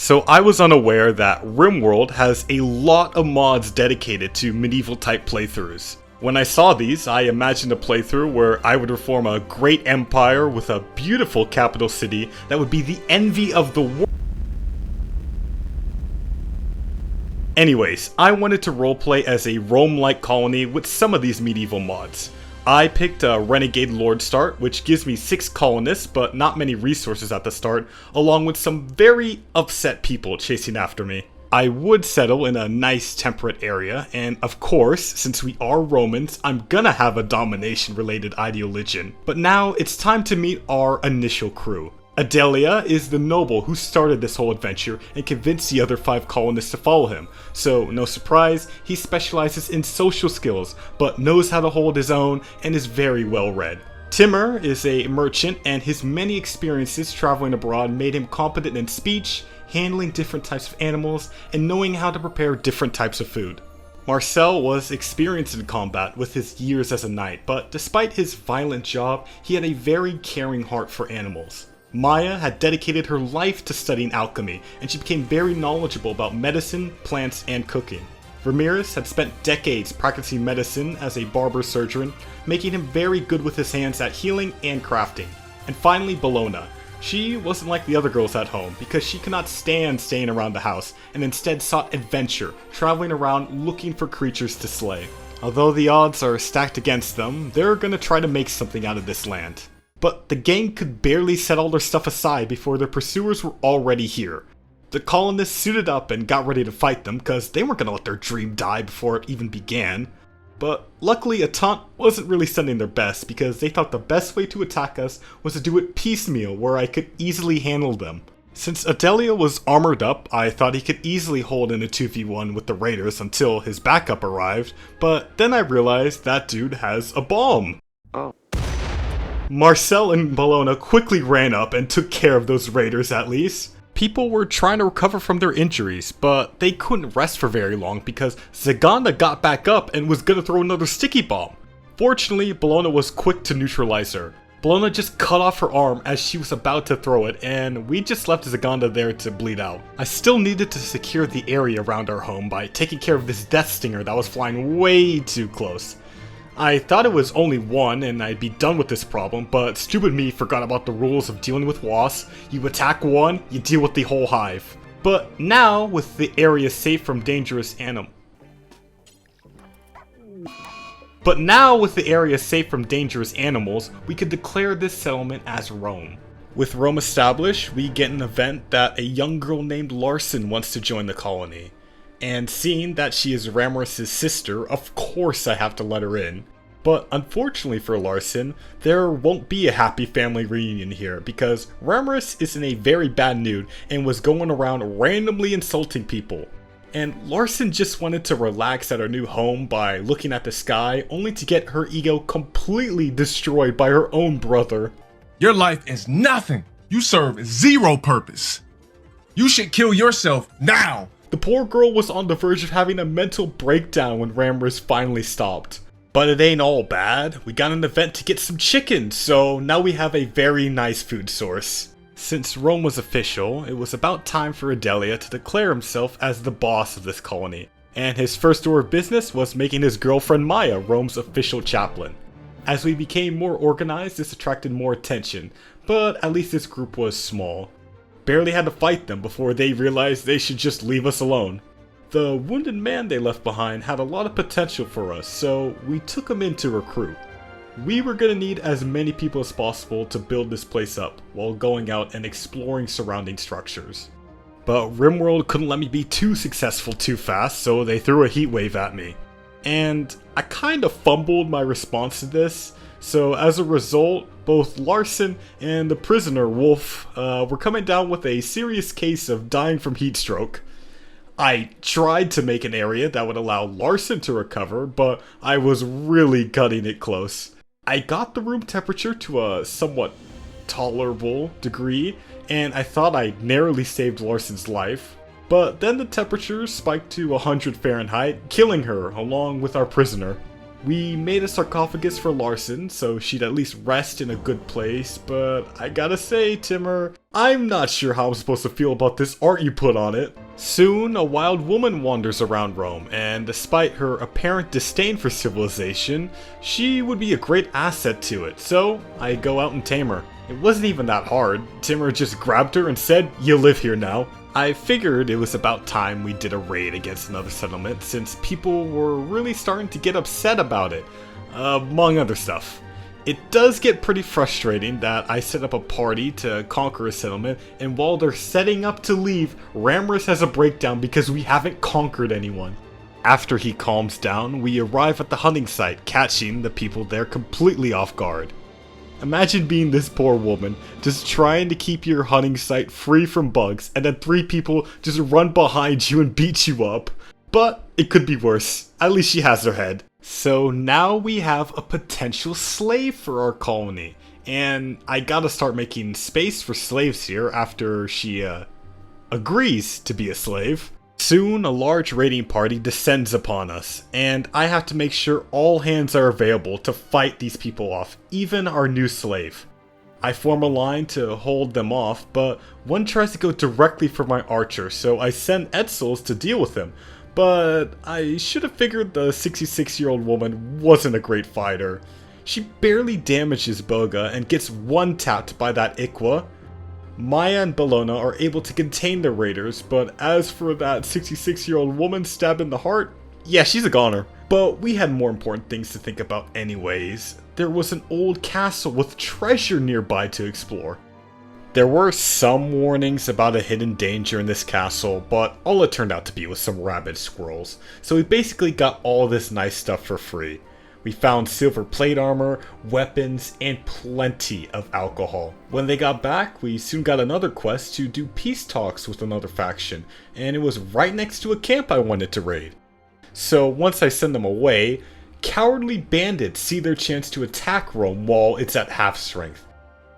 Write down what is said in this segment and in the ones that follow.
So I was unaware that Rimworld has a lot of mods dedicated to medieval type playthroughs. When I saw these, I imagined a playthrough where I would reform a great empire with a beautiful capital city that would be the envy of the world. Anyways, I wanted to roleplay as a Rome-like colony with some of these medieval mods. I picked a Renegade Lord start, which gives me 6 colonists, but not many resources at the start, along with some very upset people chasing after me. I would settle in a nice temperate area, and of course, since we are Romans, I'm gonna have a domination related ideology. But now it's time to meet our initial crew. Adelia is the noble who started this whole adventure and convinced the other 5 colonists to follow him. So, no surprise, he specializes in social skills, but knows how to hold his own and is very well read. Timur is a merchant, and his many experiences traveling abroad made him competent in speech, handling different types of animals, and knowing how to prepare different types of food. Marcel was experienced in combat with his years as a knight, but despite his violent job, he had a very caring heart for animals. Maya had dedicated her life to studying alchemy, and she became very knowledgeable about medicine, plants, and cooking. Ramirez had spent decades practicing medicine as a barber surgeon, making him very good with his hands at healing and crafting. And finally, Bologna. She wasn't like the other girls at home because she could not stand staying around the house and instead sought adventure, traveling around looking for creatures to slay. Although the odds are stacked against them, they're gonna try to make something out of this land. But the gang could barely set all their stuff aside before their pursuers were already here. The colonists suited up and got ready to fight them because they weren't gonna let their dream die before it even began. But luckily, Atant wasn't really sending their best because they thought the best way to attack us was to do it piecemeal where I could easily handle them. Since Adelia was armored up, I thought he could easily hold in a 2v1 with the raiders until his backup arrived, but then I realized that dude has a bomb. Marcel and Bologna quickly ran up and took care of those raiders at least. People were trying to recover from their injuries, but they couldn't rest for very long because Zaganda got back up and was gonna throw another sticky bomb. Fortunately, Bologna was quick to neutralize her. Bologna just cut off her arm as she was about to throw it, and we just left Zaganda there to bleed out. I still needed to secure the area around our home by taking care of this death stinger that was flying way too close. I thought it was only one and I'd be done with this problem, but stupid me forgot about the rules of dealing with wasps. You attack one, you deal with the whole hive. But now, with the area safe from dangerous animals, we could declare this settlement as Rome. With Rome established, we get an event that a young girl named Larson wants to join the colony. And seeing that she is Ramirez's sister, of course I have to let her in. But unfortunately for Larson, there won't be a happy family reunion here because Ramirez is in a very bad mood and was going around randomly insulting people. And Larson just wanted to relax at her new home by looking at the sky, only to get her ego completely destroyed by her own brother. Your life is nothing. You serve zero purpose. You should kill yourself now. The poor girl was on the verge of having a mental breakdown when Ramirez finally stopped. But it ain't all bad. We got an event to get some chicken, so now we have a very nice food source. Since Rome was official, it was about time for Adelia to declare himself as the boss of this colony. And his first order of business was making his girlfriend Maya Rome's official chaplain. As we became more organized, this attracted more attention, but at least this group was small. Barely had to fight them before they realized they should just leave us alone. The wounded man they left behind had a lot of potential for us, so we took him in to recruit. We were gonna need as many people as possible to build this place up, while going out and exploring surrounding structures. But Rimworld couldn't let me be too successful too fast, so they threw a heat wave at me. And I kinda fumbled my response to this, so as a result, both Larson and the prisoner, Wolf, were coming down with a serious case of dying from heat stroke. I tried to make an area that would allow Larson to recover, but I was really cutting it close. I got the room temperature to a somewhat tolerable degree, and I thought I narrowly saved Larson's life. But then the temperature spiked to 100 Fahrenheit, killing her along with our prisoner. We made a sarcophagus for Larson, so she'd at least rest in a good place, but I gotta say, Timur, I'm not sure how I'm supposed to feel about this art you put on it. Soon, a wild woman wanders around Rome, and despite her apparent disdain for civilization, she would be a great asset to it, so I go out and tame her. It wasn't even that hard. Timur just grabbed her and said, "You live here now." I figured it was about time we did a raid against another settlement, since people were really starting to get upset about it, among other stuff. It does get pretty frustrating that I set up a party to conquer a settlement, and while they're setting up to leave, Ramrus has a breakdown because we haven't conquered anyone. After he calms down, we arrive at the hunting site, catching the people there completely off guard. Imagine being this poor woman, just trying to keep your hunting site free from bugs, and then 3 people just run behind you and beat you up. But it could be worse. At least she has her head. So now we have a potential slave for our colony, and I gotta start making space for slaves here after she agrees to be a slave. Soon, a large raiding party descends upon us, and I have to make sure all hands are available to fight these people off, even our new slave. I form a line to hold them off, but one tries to go directly for my archer, so I send Edsels to deal with him. But I should have figured the 66-year-old woman wasn't a great fighter. She barely damages Boga and gets one-tapped by that Ikwa. Maya and Bellona are able to contain the raiders, but as for that 66-year-old woman stabbed in the heart, yeah, she's a goner. But we had more important things to think about anyways. There was an old castle with treasure nearby to explore. There were some warnings about a hidden danger in this castle, but all it turned out to be was some rabid squirrels. So we basically got all this nice stuff for free. We found silver plate armor, weapons, and plenty of alcohol. When they got back, we soon got another quest to do peace talks with another faction, and it was right next to a camp I wanted to raid. So once I send them away, cowardly bandits see their chance to attack Rome while it's at half strength.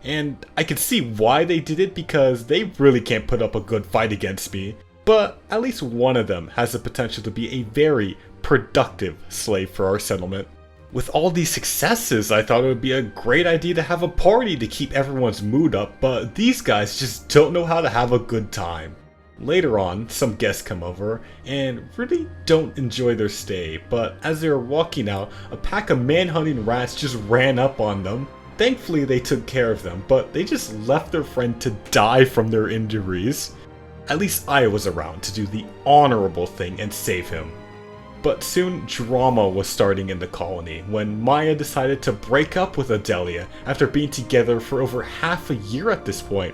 And I can see why they did it because they really can't put up a good fight against me, but at least one of them has the potential to be a very productive slave for our settlement. With all these successes, I thought it would be a great idea to have a party to keep everyone's mood up, but these guys just don't know how to have a good time. Later on, some guests come over and really don't enjoy their stay, but as they were walking out, a pack of man-hunting rats just ran up on them. Thankfully, they took care of them, but they just left their friend to die from their injuries. At least I was around to do the honorable thing and save him. But soon, drama was starting in the colony when Maya decided to break up with Adelia after being together for over half a year at this point.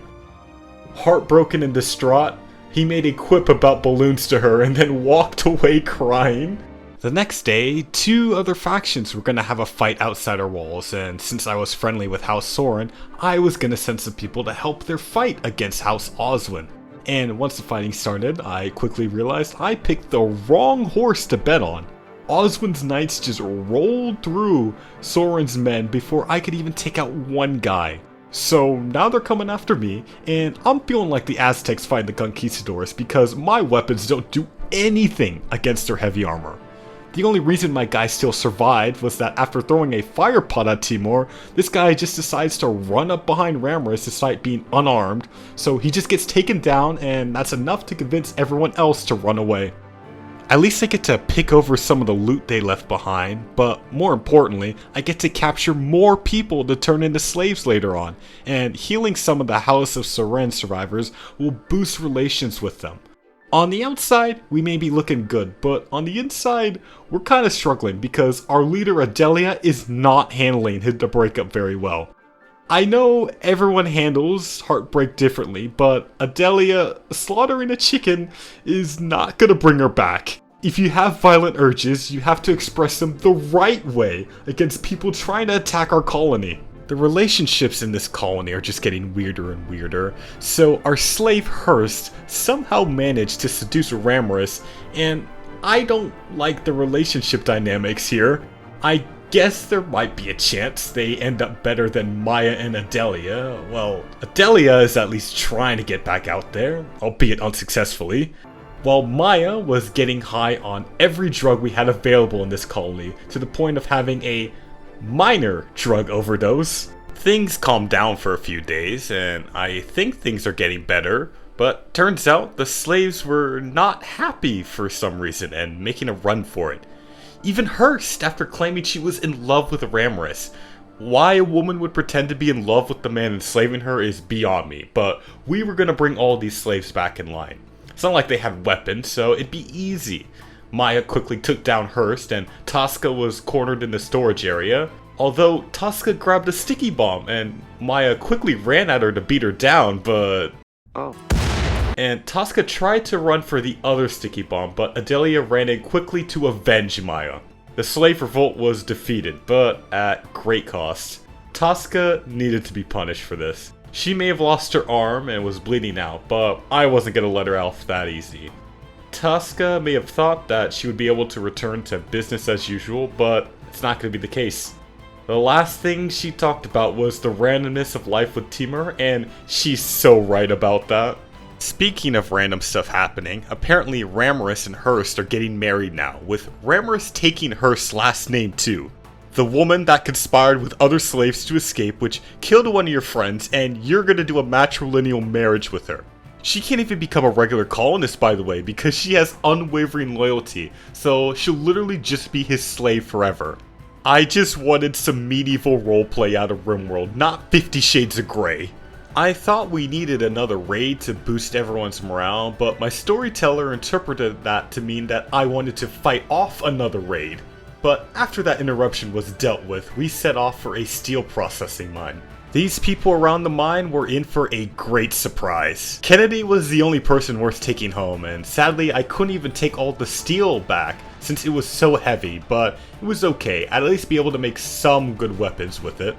Heartbroken and distraught, he made a quip about balloons to her and then walked away crying. The next day, 2 other factions were gonna have a fight outside our walls, and since I was friendly with House Soren, I was gonna send some people to help their fight against House Oswin. And once the fighting started, I quickly realized I picked the wrong horse to bet on. Oswin's knights just rolled through Soren's men before I could even take out one guy. So now they're coming after me, and I'm feeling like the Aztecs fighting the Conquistadors because my weapons don't do anything against their heavy armor. The only reason my guy still survived was that after throwing a fire pot at Timur, this guy just decides to run up behind Ramrus despite being unarmed, so he just gets taken down, and that's enough to convince everyone else to run away. At least I get to pick over some of the loot they left behind, but more importantly, I get to capture more people to turn into slaves later on, and healing some of the House of Soren survivors will boost relations with them. On the outside, we may be looking good, but on the inside, we're kind of struggling because our leader Adelia is not handling the breakup very well. I know everyone handles heartbreak differently, but Adelia slaughtering a chicken is not gonna bring her back. If you have violent urges, you have to express them the right way against people trying to attack our colony. The relationships in this colony are just getting weirder and weirder, so our slave Hurst somehow managed to seduce Ramrus, and I don't like the relationship dynamics here. I guess there might be a chance they end up better than Maya and Adelia. Well, Adelia is at least trying to get back out there, albeit unsuccessfully. while Maya was getting high on every drug we had available in this colony, to the point of having a minor drug overdose. Things calmed down for a few days, and I think things are getting better, but turns out the slaves were not happy for some reason and making a run for it. Even Hearst, after claiming she was in love with Ramrus. Why a woman would pretend to be in love with the man enslaving her is beyond me, but we were gonna bring all these slaves back in line. It's not like they had weapons, so it'd be easy. Maya quickly took down Hearst, and Tosca was cornered in the storage area. Although Tosca grabbed a sticky bomb, and Maya quickly ran at her to beat her down, but... Oh. And Tosca tried to run for the other sticky bomb, but Adelia ran in quickly to avenge Maya. The slave revolt was defeated, but at great cost. Tosca needed to be punished for this. She may have lost her arm and was bleeding out, but I wasn't gonna let her off that easy. Tosca may have thought that she would be able to return to business as usual, but it's not gonna be the case. The last thing she talked about was the randomness of life with Timur, and she's so right about that. Speaking of random stuff happening, apparently Ramrus and Hearst are getting married now, with Ramrus taking Hearst's last name too. The woman that conspired with other slaves to escape, which killed one of your friends, and you're gonna do a matrilineal marriage with her. She can't even become a regular colonist, by the way, because she has unwavering loyalty, so she'll literally just be his slave forever. I just wanted some medieval roleplay out of Rimworld, not 50 Shades of Grey. I thought we needed another raid to boost everyone's morale, but my storyteller interpreted that to mean that I wanted to fight off another raid. But after that interruption was dealt with, we set off for a steel processing mine. These people around the mine were in for a great surprise. Kennedy was the only person worth taking home, and sadly I couldn't even take all the steel back since it was so heavy, but it was okay. I'd at least be able to make some good weapons with it.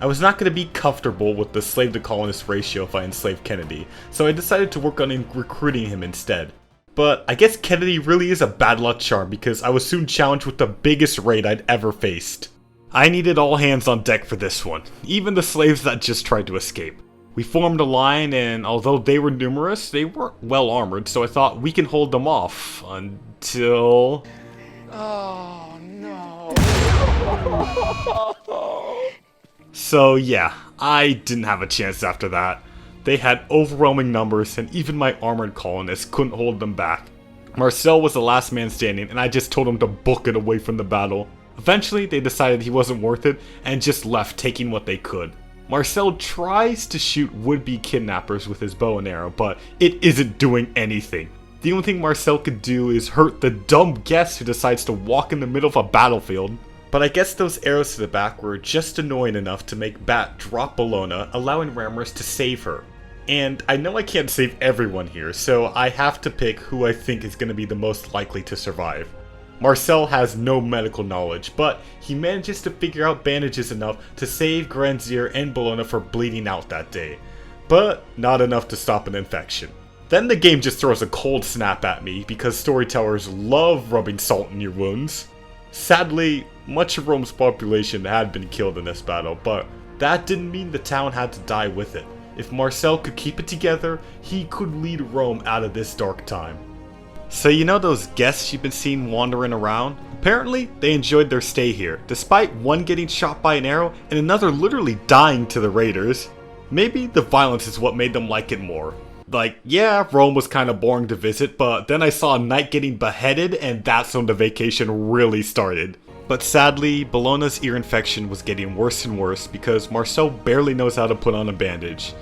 I was not going to be comfortable with the slave to colonist ratio if I enslaved Kennedy, so I decided to work on recruiting him instead. But I guess Kennedy really is a bad luck charm because I was soon challenged with the biggest raid I'd ever faced. I needed all hands on deck for this one, even the slaves that just tried to escape. We formed a line, and although they were numerous, they weren't well armored, so I thought we can hold them off until... Oh, no. So yeah, I didn't have a chance after that. They had overwhelming numbers, and even my armored colonists couldn't hold them back. Marcel was the last man standing, and I just told him to book it away from the battle. Eventually, they decided he wasn't worth it, and just left taking what they could. Marcel tries to shoot would-be kidnappers with his bow and arrow, but it isn't doing anything. The only thing Marcel could do is hurt the dumb guest who decides to walk in the middle of a battlefield. But I guess those arrows to the back were just annoying enough to make Bat drop Bologna, allowing Ramrus to save her. And I know I can't save everyone here, so I have to pick who I think is going to be the most likely to survive. Marcel has no medical knowledge, but he manages to figure out bandages enough to save Grandier and Bologna for bleeding out that day. But not enough to stop an infection. Then the game just throws a cold snap at me because storytellers love rubbing salt in your wounds. Sadly, much of Rome's population had been killed in this battle, but that didn't mean the town had to die with it. If Marcel could keep it together, he could lead Rome out of this dark time. So you know those guests you've been seeing wandering around? Apparently, they enjoyed their stay here, despite one getting shot by an arrow and another literally dying to the raiders. Maybe the violence is what made them like it more. Like, yeah, Rome was kinda boring to visit, but then I saw a knight getting beheaded and that's when the vacation really started. But sadly, Bologna's ear infection was getting worse and worse because Marcel barely knows how to put on a bandage.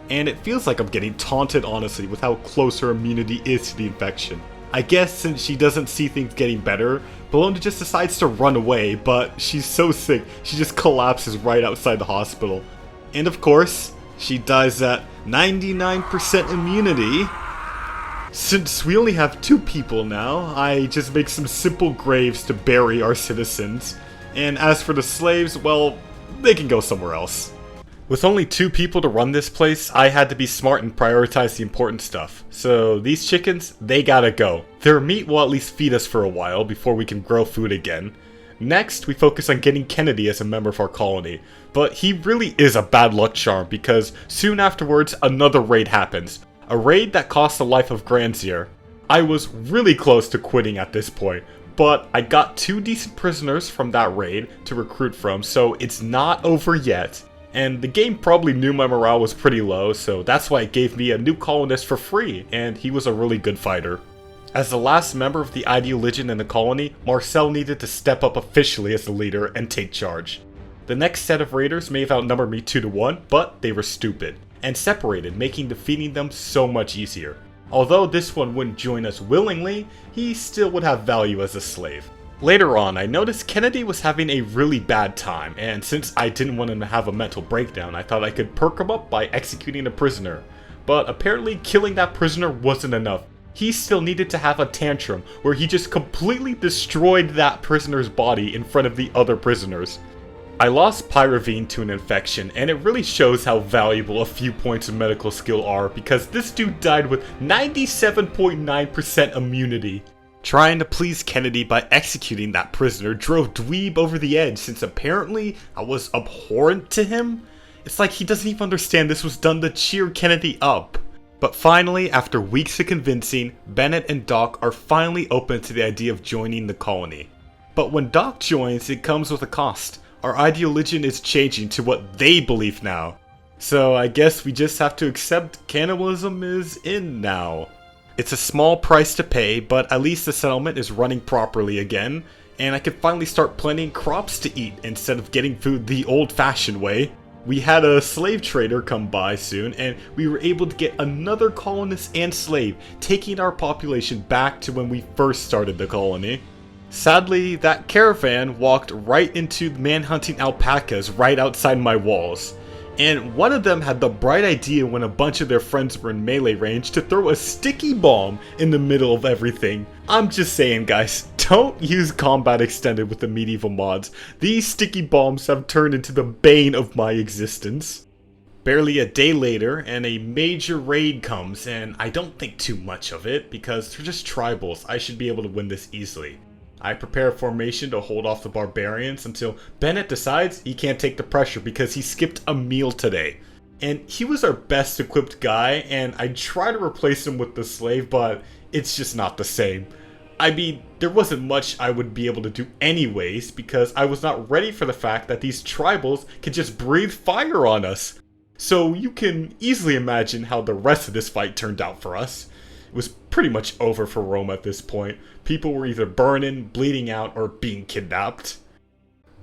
And it feels like I'm getting taunted honestly with how close her immunity is to the infection. I guess since she doesn't see things getting better, Bologna just decides to run away, but she's so sick, she just collapses right outside the hospital. And of course, she dies at 99% immunity. Since we only have 2 people now, I just make some simple graves to bury our citizens. And as for the slaves, well, they can go somewhere else. With only 2 people to run this place, I had to be smart and prioritize the important stuff. So these chickens, they gotta go. Their meat will at least feed us for a while before we can grow food again. Next, we focus on getting Kennedy as a member of our colony. But he really is a bad luck charm because soon afterwards, another raid happens. A raid that costs the life of Grandier. I was really close to quitting at this point, but I got 2 decent prisoners from that raid to recruit from, so it's not over yet. And the game probably knew my morale was pretty low, so that's why it gave me a new colonist for free, and he was a really good fighter. As the last member of the Ideal Legion in the colony, Marcel needed to step up officially as the leader and take charge. The next set of raiders may have outnumbered me 2 to 1, but they were stupid, and separated, making defeating them so much easier. Although this one wouldn't join us willingly, he still would have value as a slave. Later on, I noticed Kennedy was having a really bad time, and since I didn't want him to have a mental breakdown, I thought I could perk him up by executing a prisoner. But apparently killing that prisoner wasn't enough. He still needed to have a tantrum where he just completely destroyed that prisoner's body in front of the other prisoners. I lost Pyrovine to an infection, and it really shows how valuable a few points of medical skill are because this dude died with 97.9% immunity. Trying to please Kennedy by executing that prisoner drove Dweeb over the edge since apparently I was abhorrent to him. It's like he doesn't even understand this was done to cheer Kennedy up. But finally, after weeks of convincing, Bennett and Doc are finally open to the idea of joining the colony. But when Doc joins, it comes with a cost. Our Ideal Legion is changing to what they believe now. So I guess we just have to accept cannibalism is in now. It's a small price to pay, but at least the settlement is running properly again, and I can finally start planting crops to eat instead of getting food the old-fashioned way. We had a slave trader come by soon, and we were able to get another colonist and slave, taking our population back to when we first started the colony. Sadly, that caravan walked right into manhunting alpacas right outside my walls. And one of them had the bright idea when a bunch of their friends were in melee range to throw a sticky bomb in the middle of everything. I'm just saying guys, don't use combat extended with the medieval mods. These sticky bombs have turned into the bane of my existence. Barely a day later, and a major raid comes, and I don't think too much of it because they're just tribals. I should be able to win this easily. I prepare a formation to hold off the barbarians until Bennett decides he can't take the pressure because he skipped a meal today. And he was our best equipped guy, and I try to replace him with the slave, but it's just not the same. I mean, there wasn't much I would be able to do anyways because I was not ready for the fact that these tribals could just breathe fire on us. So you can easily imagine how the rest of this fight turned out for us. It was pretty much over for Rome at this point. People were either burning, bleeding out, or being kidnapped.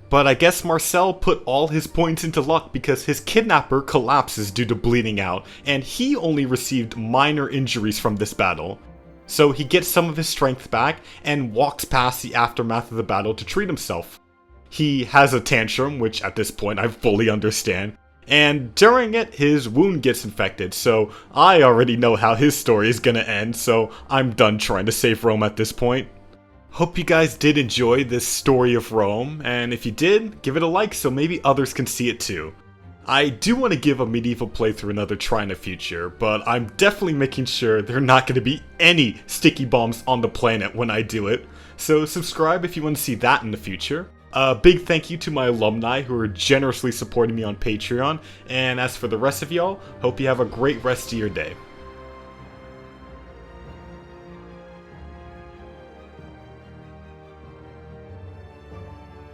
But I guess Marcel put all his points into luck because his kidnapper collapses due to bleeding out, and he only received minor injuries from this battle. So he gets some of his strength back and walks past the aftermath of the battle to treat himself. He has a tantrum, which at this point I fully understand. And during it, his wound gets infected, so I already know how his story is gonna end, so I'm done trying to save Rome at this point. Hope you guys did enjoy this story of Rome, and if you did, give it a like so maybe others can see it too. I do want to give a medieval playthrough another try in the future, but I'm definitely making sure there are not going to be any sticky bombs on the planet when I do it, so subscribe if you want to see that in the future. A big thank you to my alumni who are generously supporting me on Patreon, and as for the rest of y'all, hope you have a great rest of your day.